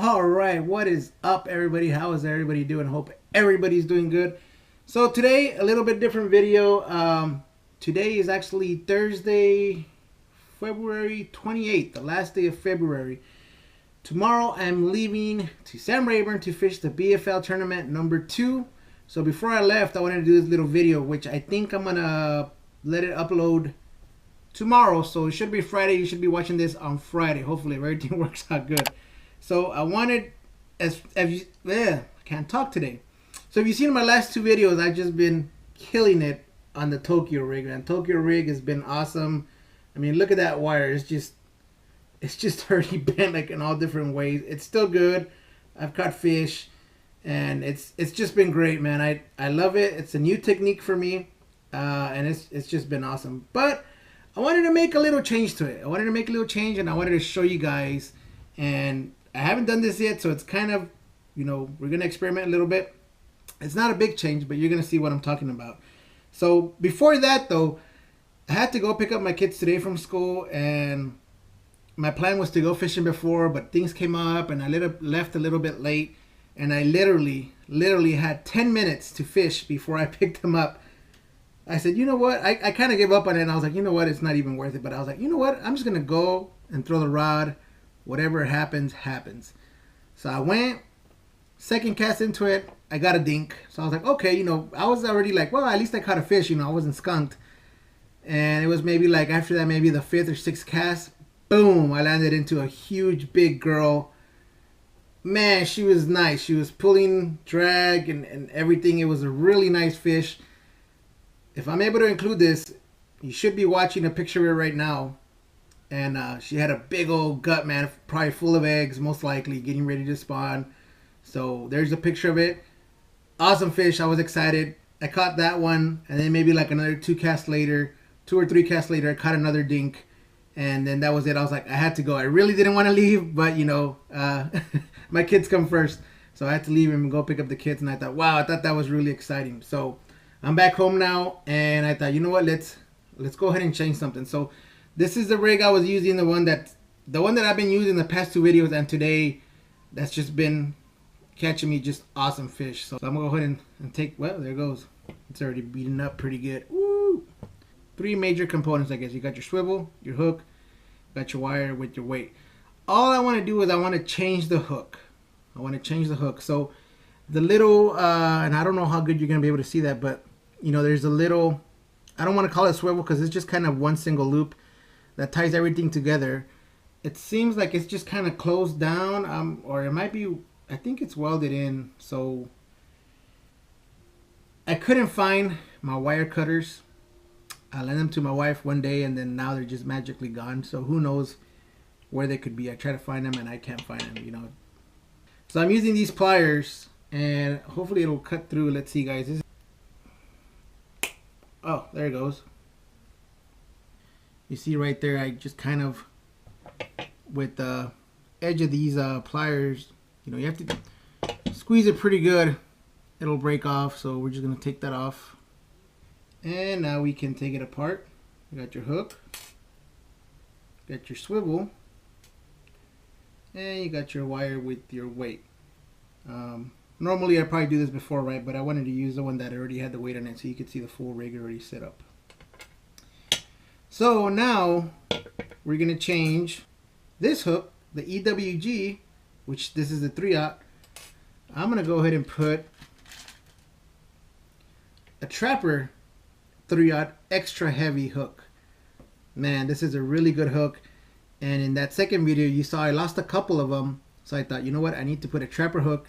All right, what is up, everybody? How is everybody doing? Hope everybody's doing good. So today, a little bit different video. Today is actually Thursday, February 28th, the last day of February. Tomorrow, I'm leaving to Sam Rayburn to fish the BFL tournament number 2. So before I left, I wanted to do this little video, which I think I'm gonna let it upload tomorrow. So it should be Friday. You should be watching this on Friday. Hopefully, if everything works out good. So I wanted, I can't talk today. So if you've seen my last 2 videos, I've just been killing it on the Tokyo rig, man. Tokyo rig has been awesome. I mean, look at that wire. It's just already bent like in all different ways. It's still good. I've caught fish, and it's just been great, man. I love it. It's a new technique for me, and it's just been awesome. But I wanted to make a little change to it. I wanted to make a little change, and I wanted to show you guys. And I haven't done this yet, so it's kind of, we're going to experiment a little bit. It's not a big change, but you're going to see what I'm talking about. So before that, though, I had to go pick up my kids today from school, and my plan was to go fishing before, but things came up, and I left a little bit late, and I literally had 10 minutes to fish before I picked them up. I said, you know what? I kind of gave up on it, and I was like, you know what? It's not even worth it. But I was like, you know what? I'm just going to go and throw the rod. Whatever happens, happens. So I went, second cast into it, I got a dink. So I was like, okay, I was already like, well, at least I caught a fish, I wasn't skunked. And it was maybe like after that, maybe the 5th or 6th cast, boom, I landed into a huge, big girl. Man, she was nice. She was pulling drag and everything. It was a really nice fish. If I'm able to include this, you should be watching a picture of her right now. And she had a big old gut, man, probably full of eggs, most likely, getting ready to spawn. So there's a picture of it. Awesome fish. I was excited. I caught that one, and then maybe like another 2 casts later, 2 or 3 casts later, I caught another dink. And then that was it. I was like, I had to go. I really didn't want to leave, but, my kids come first. So I had to leave and go pick up the kids, and I thought, wow, I thought that was really exciting. So I'm back home now, and I thought, you know what, let's go ahead and change something. So this is the rig I was using, the one that I've been using the past 2 videos, and today that's just been catching me just awesome fish. So I'm gonna go ahead and take, well, there it goes. It's already beaten up pretty good. Woo! 3 major components, I guess. You got your swivel, your hook, got your wire with your weight. All I want to do is I want to change the hook. So the little, and I don't know how good you're gonna be able to see that, but there's a little, I don't want to call it swivel because it's just kind of one single loop that ties everything together. It seems like it's just kind of closed down, or it might be, I think it's welded in. So I couldn't find my wire cutters. I lent them to my wife one day, and then now they're just magically gone. So who knows where they could be. I try to find them and I can't find them, So I'm using these pliers, and hopefully it'll cut through. Let's see, guys. Oh, there it goes. You see right there, I just kind of, with the edge of these pliers, you have to squeeze it pretty good. It'll break off, so we're just going to take that off. And now we can take it apart. You got your hook, got your swivel, and you got your wire with your weight. Normally I'd probably do this before, right? But I wanted to use the one that already had the weight on it so you could see the full rig already set up. So now we're going to change this hook, the EWG, which this is the 3/0. I'm going to go ahead and put a Trapper 3/0 extra heavy hook. Man, this is a really good hook. And in that second video you saw I lost a couple of them. So I thought, you know what, I need to put a Trapper hook.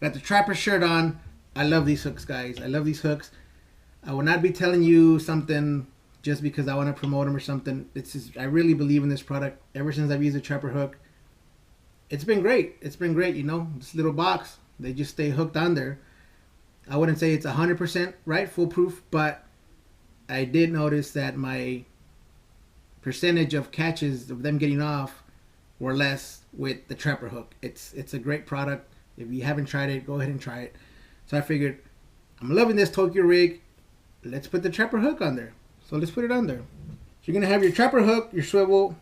Got the Trapper shirt on. I love these hooks, guys. I love these hooks. I will not be telling you something just because I want to promote them or something. I really believe in this product. Ever since I've used a Trapper hook, it's been great. It's been great, This little box, they just stay hooked on there. I wouldn't say it's 100% right, foolproof, but I did notice that my percentage of catches of them getting off were less with the Trapper hook. It's a great product. If you haven't tried it, go ahead and try it. So I figured, I'm loving this Tokyo rig. Let's put the Trapper hook on there. So let's put it on there. So you're going to have your Trapper hook, your swivel,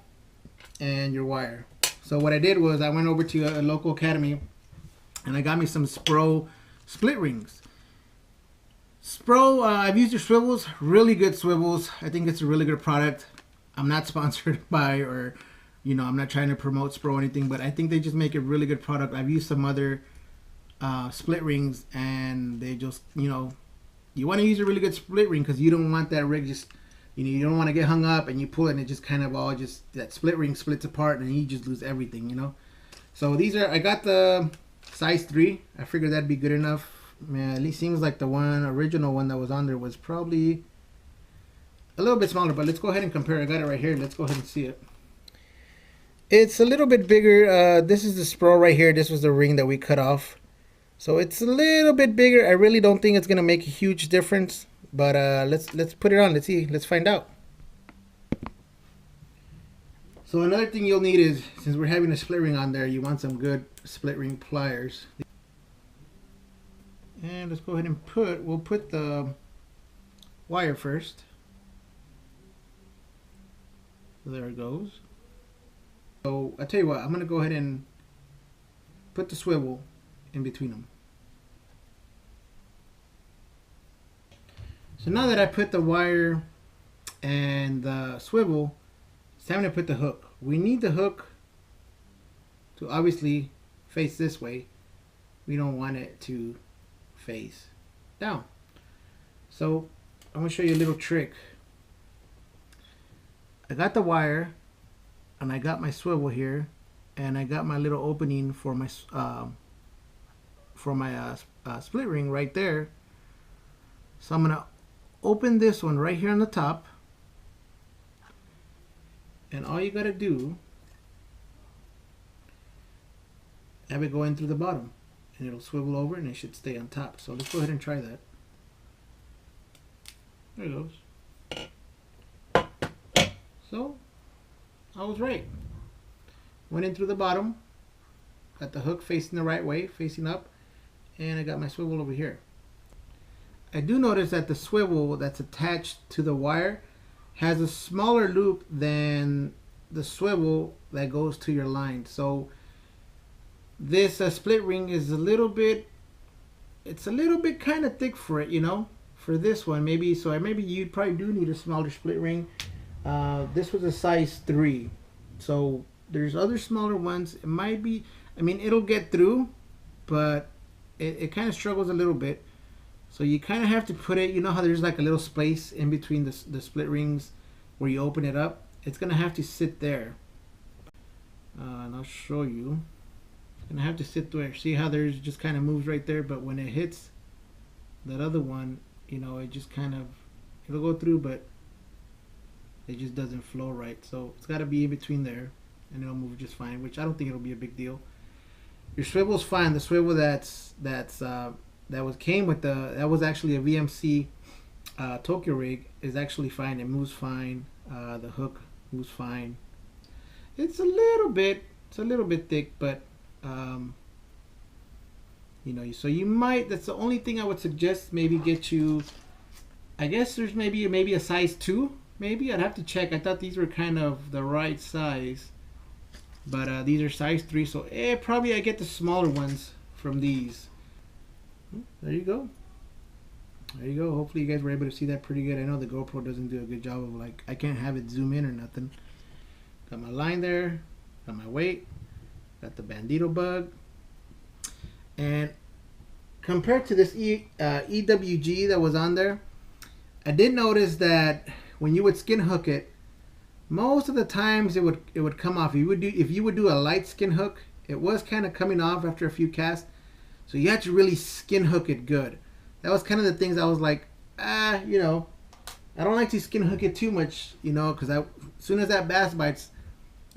and your wire. So what I did was I went over to a local academy and I got me some Spro split rings. Spro, I've used their Swivels, really good Swivels. I think it's a really good product. I'm not sponsored by, or I'm not trying to promote Spro or anything, but I think they just make a really good product. I've used some other split rings, and they just, you want to use a really good split ring because you don't want that rig just, you don't want to get hung up and you pull it and it just kind of all just, that split ring splits apart and you just lose everything, So these are, I got the size 3. I figured that'd be good enough. Man, at least seems like the original one that was on there was probably a little bit smaller, but let's go ahead and compare. I got it right here. Let's go ahead and see it. It's a little bit bigger. This is the Spro right here. This was the ring that we cut off. So it's a little bit bigger. I really don't think it's going to make a huge difference, but let's put it on. Let's see. Let's find out. So another thing you'll need is, since we're having a split ring on there, you want some good split ring pliers. And let's go ahead and we'll put the wire first. There it goes. So I tell you what, I'm gonna go ahead and put the swivel in between them. So now that I put the wire and the swivel, it's time to put the hook. We need the hook to obviously face this way. We don't want it to face down. So I'm going to show you a little trick. I got the wire and I got my swivel here, and I got my little opening for my split ring right there. So I'm going to open this one right here on the top, and all you got to do, have it go in through the bottom, and it'll swivel over and it should stay on top. So let's go ahead and try that. There it goes. So I was right. Went in through the bottom, got the hook facing the right way, facing up, and I got my swivel over here. I do notice that the swivel that's attached to the wire has a smaller loop than the swivel that goes to your line. So this split ring is a little bit kind of thick for it, for this one. Maybe you probably do need a smaller split ring. This was a size 3. So there's other smaller ones. It might be, it'll get through, but it kind of struggles a little bit. So you kind of have to put it, how there's like a little space in between the split rings where you open it up. It's going to have to sit there. And I'll show you. It's going to have to sit there. See how there's just kind of moves right there, but when it hits that other one, it just kind of, it'll go through, but it just doesn't flow right. So it's got to be in between there, and it'll move just fine, which I don't think it'll be a big deal. Your swivel's fine. The swivel that came with that was actually a VMC Tokyo rig is actually fine. It moves fine. The hook moves fine. It's a little bit thick, but so you might, that's the only thing I would suggest. Maybe get you, I guess there's maybe a size 2. Maybe I'd have to check. I thought these were kind of the right size, but these are size 3. So probably I get the smaller ones from these. There you go. There you go. Hopefully you guys were able to see that pretty good. I know the GoPro doesn't do a good job of, like, I can't have it zoom in or nothing. Got my line there. Got my weight. Got the Bandito bug. And compared to this EWG that was on there, I did notice that when you would skin hook it, most of the times it would come off. If you would do a light skin hook, it was kind of coming off after a few casts. So you had to really skin hook it good. That was kind of the things I was like, I don't like to skin hook it too much, because as soon as that bass bites,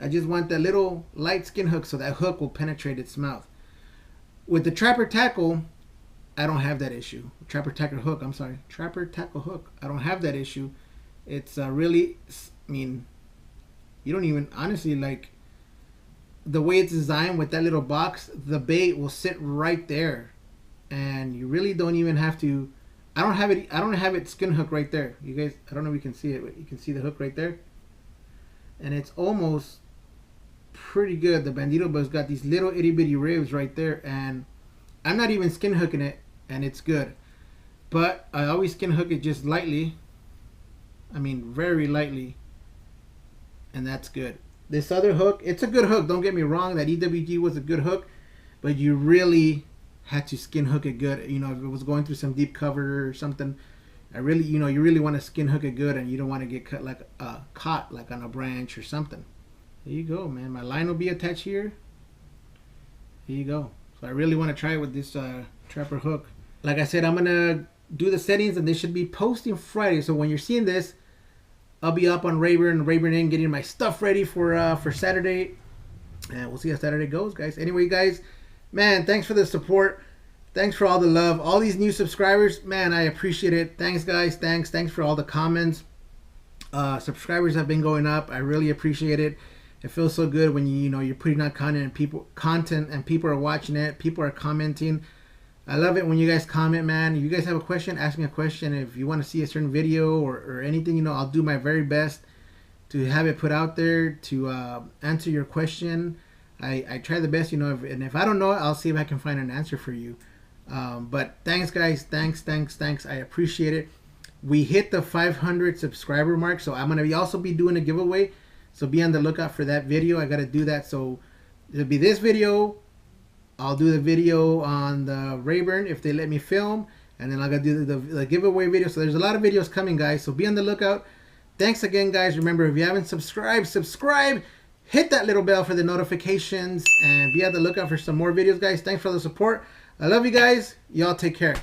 I just want that little light skin hook so that hook will penetrate its mouth. With the Trapper Tackle, I don't have that issue. Trapper Tackle hook, I don't have that issue. It's really, you don't even, honestly, like, the way it's designed with that little box, the bait will sit right there, and you really don't even have to. I don't have it skin hook right there. You guys, I don't know if you can see it, but you can see the hook right there, and it's almost pretty good. The Bandito Bug's got these little itty bitty ribs right there, and I'm not even skin hooking it, and it's good. But I always skin hook it just lightly. I mean, very lightly, and that's good. This other hook, it's a good hook. Don't get me wrong. That EWG was a good hook, but you really had to skin hook it good. You know, if it was going through some deep cover or something, you really want to skin hook it good, and you don't want to get caught like on a branch or something. There you go, man. My line will be attached here. Here you go. So I really want to try it with this trapper hook. Like I said, I'm gonna do the settings, and they should be posting Friday. So when you're seeing this, I'll be up on Rayburn Inn, getting my stuff ready for Saturday, and we'll see how Saturday goes, guys. Anyway, guys, man, thanks for the support. Thanks for all the love. All these new subscribers, man, I appreciate it. Thanks, guys. Thanks for all the comments. Subscribers have been going up. I really appreciate it. It feels so good when you're putting out content and people are watching it. People are commenting. I love it when you guys comment, man. If you guys have a question, ask me a question. If you want to see a certain video or anything, I'll do my very best to have it put out there to answer your question. I try the best, and if I don't know it, I'll see if I can find an answer for you. But thanks, guys. Thanks. I appreciate it. We hit the 500 subscriber mark, so I'm going to also be doing a giveaway. So be on the lookout for that video. I got to do that. So it'll be this video. I'll do the video on the Rayburn if they let me film, and then I'll do the giveaway video. So there's a lot of videos coming, guys, so be on the lookout. Thanks again, guys. Remember, if you haven't subscribed, subscribe. Hit that little bell for the notifications, and be on the lookout for some more videos, guys. Thanks for the support. I love you guys. Y'all take care.